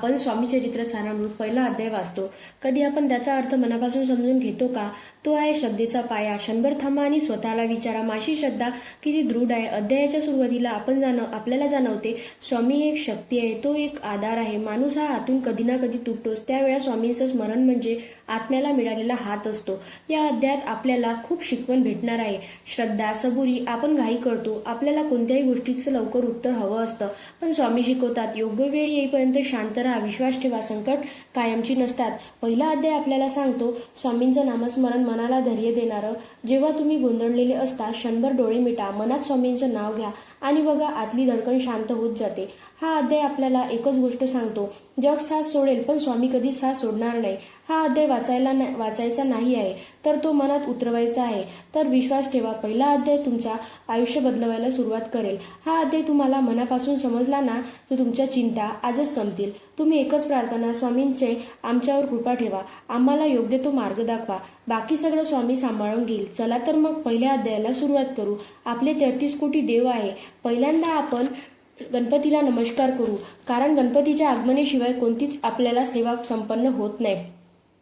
आपण स्वामी चरित्र सारामृत पहिला अध्याय वाचतो. कधी आपण त्याचा अर्थ मनापासून समजून घेतो का? तो आहे श्रद्धेचा पाया. क्षणभर थांबा आणि स्वतःला विचारा, माझी श्रद्धा किती दृढ आहे. अध्यायाच्या सुरुवातीला आपल्याला जाणवते स्वामी ही एक शक्ती आहे, तो एक आधार आहे. माणूस हा आतून कधी ना कधी तुटतोच, त्यावेळा स्वामींचं स्मरण म्हणजे आत्म्याला मिळालेला हात असतो. या अध्यायात आपल्याला खूप शिकवण भेटणार आहे. श्रद्धा, सबुरी. आपण घाई करतो, आपल्याला कोणत्याही गोष्टीचं लवकर उत्तर हवं असतं, पण स्वामी शिकवतात योग्य वेळ येईपर्यंत शांत राहा, विश्वास ठेवा, संकट कायमची नसतात. पहिला अध्याय आपल्याला सांगतो स्वामींचं नामस्मरण मनाला धैर्य देणारं. जेव्हा तुम्ही गोंधळलेले असता, क्षणभर डोळे मिटा, मनात स्वामींचं नाव घ्या आणि बघा आतली धडकन शांत होत जाते. हा अध्याय आपल्याला एकच गोष्ट सांगतो, जग साथ सोडेल पण स्वामी कधीच साथ सोडणार नाही. हा अध्याय वाचायचा नाही आहे, तर तो मनात उतरवायचा आहे. तर विश्वास ठेवा, पहिला अध्याय तुमचा आयुष्य बदलवायला सुरुवात करेल. हा अध्याय तुम्हाला मनापासून समजला ना, तर तुमच्या चिंता आजच संपतील. तुम्ही एकच प्रार्थना, स्वामींचे आमच्यावर कृपा ठेवा, आम्हाला योग्य तो मार्ग दाखवा, बाकी सगळं स्वामी सांभाळून घेईल. चला तर मग पहिल्या अध्यायाला सुरुवात करू. आपले 33 कोटी देव आहे. पहिल्यांदा आपण गणपतीला नमस्कार करू, कारण गणपतीच्या आगमनाशिवाय कोणतीच आपल्याला सेवा संपन्न होत नाही.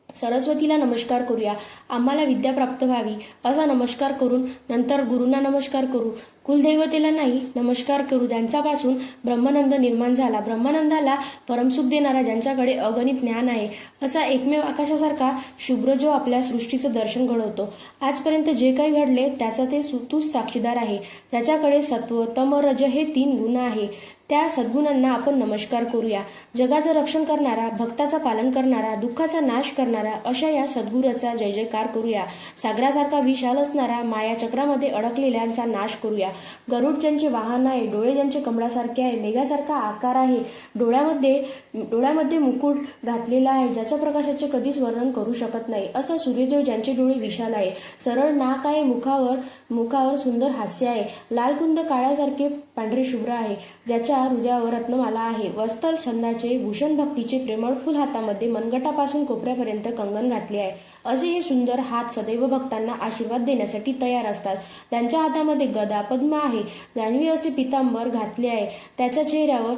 सरस्वतीला नमस्कार करूया, आम्हाला विद्या प्राप्त व्हावी असा नमस्कार करून नंतर गुरूंना नमस्कार करू. कुलदैवतेला नाही नमस्कार करू, ज्यांच्यापासून ब्रह्मानंद निर्माण झाला. ब्रह्मानंदाला परमसुख देणारा, ज्यांच्याकडे अगणित ज्ञान आहे, असा एकमेव आकाशासारखा शुभ्र जो आपल्या सृष्टीचं दर्शन घडवतो. आजपर्यंत जे काही घडले त्याचा तूच साक्षीदार आहे. त्याच्याकडे सत्व, तम, रज हे 3 गुण आहे. त्या सद्गुणांना आपण नमस्कार करूया. जगाचं रक्षण करणारा, भक्ताचं पालन करणारा, दुःखाचा नाश करणारा अशा या सद्गुरूचा जय जयकार करूया. सागरासारखा विशाल असणारा, माया चक्रामध्ये अडकलेल्यांचा नाश करूया. गरुड ज्यांचे वाहन आहे, डोळे ज्यांचे कमळासारखे आहे, मेघासारखा आकार आहे, डोळ्यामध्ये मुकुट घातलेला आहे, ज्याच्या प्रकाशाचे कधीच वर्णन करू शकत नाही, असा सूर्यदेव ज्यांचे डोळे विशाल आहे, सरळ नाक आहे, मुखावर सुंदर हास्य आहे, लालकुंद काळ्यासारखे पांढरे शुभ्र आहे, ज्याच्या हृदयावर रत्नमाला आहे, वस्त्र छंदाचे भूषण भक्तीचे प्रेमळ फुल हातामध्ये मनगटापासून कोपऱ्यापर्यंत कंगन घातले आहे, असे हे सुंदर हात सदैव भक्तांना आशीर्वाद देण्यासाठी तयार असतात. त्यांच्या हातामध्ये गदा पद्म आहे, जान्हवी असे पितांबर घातले आहे, त्याच्या चेहऱ्यावर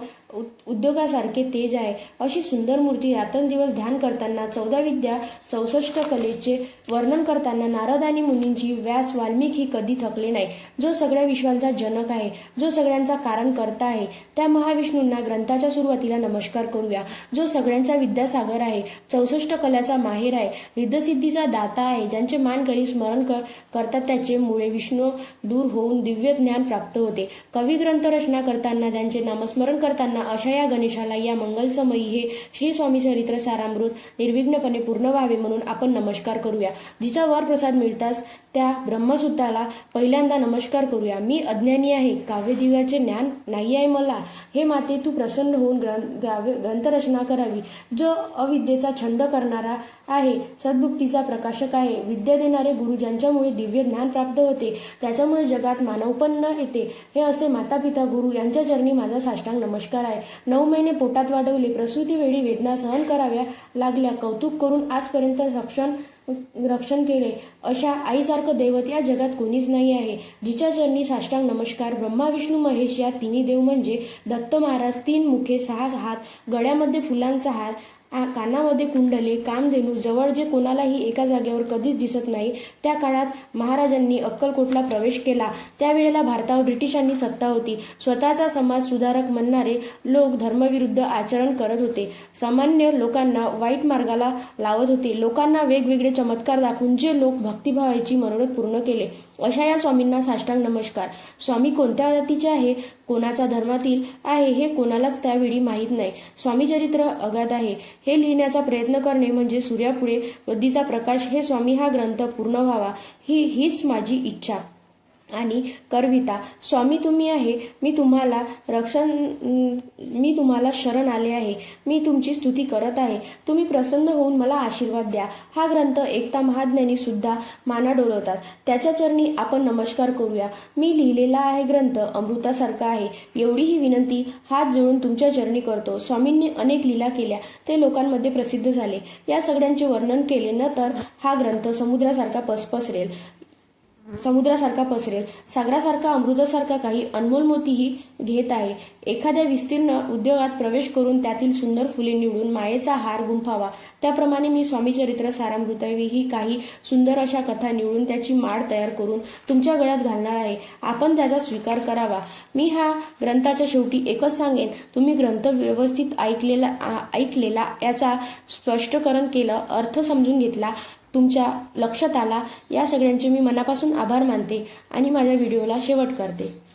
उद्योगासारखे तेज आहे. अशी सुंदर मूर्ती रात्रंदिवस ध्यान करताना, 14 विद्या 64 कलेचे वर्णन करताना नारद आणि मुनींची व्यास वाल्मिक ही कधी थकले नाही. जो सगळ्या विश्वांचा जनक आहे, जो सगळ्यांचा कारण करता आहे, त्या महाविष्णूंना ग्रंथाच्या सुरुवातीला नमस्कार करूया. जो सगळ्यांचा विद्यासागर आहे, 64 कलाचा माहेर आहे, रिद्धसिद्धीचा दाता आहे, ज्यांचे मान करी स्मरण करतात त्याचे मुळे विष्णू दूर होऊन दिव्य ज्ञान प्राप्त होते. कवी ग्रंथ रचना करताना, त्यांचे नामस्मरण करताना अशा या गणेशाला या मंगलसमयी हे श्री स्वामी चरित्र सारामृत निर्विघ्नपणे पूर्ण व्हावे म्हणून आपण नमस्कार करूया. जिचा वर प्रसाद मिळताच त्या ब्रह्मसूत्राला पहिल्यांदा नमस्कार करूया. मी अज्ञानी आहे, काव्यदिव्याचे ज्ञान नाही आहे मला. हे माते, तू प्रसन्न होऊन ग्रंथरचना करावी. जो अविद्येचा छंद करणारा आहे, सद्भुक्तीचा प्रकाशक आहे, विद्या देणारे गुरु ज्यांच्यामुळे दिव्य ज्ञान प्राप्त होते, त्याच्यामुळे जगात मानवपण येते, हे असे माता पिता गुरु यांच्या चरणी माझा साष्टांग नमस्कार आहे. 9 महिने पोटात वाढवले, प्रसूती वेळी वेदना सहन कराव्या लागल्या, कौतुक करून आजपर्यंत रक्षण केले, अशा आईसारखं दैवत या जगात कोणीच नाही आहे, जिच्या चरणी साष्टांग नमस्कार. ब्रह्मा विष्णू महेश या तिन्ही देव म्हणजे दत्त महाराज, 3 मुखे, 6 हात, गळ्यामध्ये फुलांचा हार, कानामध्ये कुंडले, कामधेनू, जवळ जे कोणालाही एका जागेवर कधीच दिसत नाही. त्या काळात महाराजांनी अक्कलकोटला प्रवेश केला. त्यावेळेला भारतावर ब्रिटिशांनी सत्ता होती. स्वतःचा समाज सुधारक म्हणणारे लोक धर्मविरुद्ध आचरण करत होते, सामान्य लोकांना वाईट मार्गाला लावत होते. लोकांना वेगवेगळे चमत्कार दाखवून जे लोक भक्तिभावाची मनोरथ पूर्ण केले, अशा या स्वामींना साष्टांग नमस्कार. स्वामी कोणत्या जातीचे आहे, कोणाचा धर्मातील आहे, हे कोणालाच त्यावेळी माहीत नाही. स्वामी चरित्र अगाध आहे. हे लिहिण्याचा प्रयत्न करणे म्हणजे सूर्यापुढे बुद्धीचा प्रकाश. हे स्वामी हा ग्रंथ पूर्ण व्हावा हीच माझी इच्छा आणि करविता. स्वामी तुम्ही आहे, मी तुम्हाला शरण आले आहे, मी तुमची स्तुती करत आहे, तुम्ही प्रसन्न होऊन मला आशीर्वाद द्या. हा ग्रंथ एकता महाज्ञानी सुद्धा माना डोलवतात, त्याच्या चरणी आपण नमस्कार करूया. मी लिहिलेला आहे ग्रंथ अमृतासारखा आहे, एवढी ही विनंती हात जोडून तुमच्या चरणी करतो. स्वामींनी अनेक लीला केल्या, ते लोकांमध्ये प्रसिद्ध झाले. या सगळ्यांचे वर्णन केले न तर हा ग्रंथ समुद्रासारखा पसरेल. समुद्रासारखा पसरेल, सागरासारखा, अमृतासारखा काही अनमोल मोतीही घेत आहे. एखाद्या विस्तीर्ण उद्योगात प्रवेश करून त्यातील सुंदर फुले निवडून मायेचा हार गुंफावा, त्याप्रमाणे मी स्वामीचरित्र सारामृतावी ही काही सुंदर अशा कथा निवडून त्याची माळ तयार करून तुमच्या गळ्यात घालणार आहे. आपण त्याचा स्वीकार करावा. मी ह्या ग्रंथाच्या शेवटी एकच सांगेन, तुम्ही ग्रंथ व्यवस्थित ऐकलेला, याचा स्पष्टीकरण केलं, अर्थ समजून घेतला, तुमच्या लक्षात आला, या सगळ्यांचे मी मनापासून आभार मानते आणि माझ्या व्हिडिओला शेवट करते.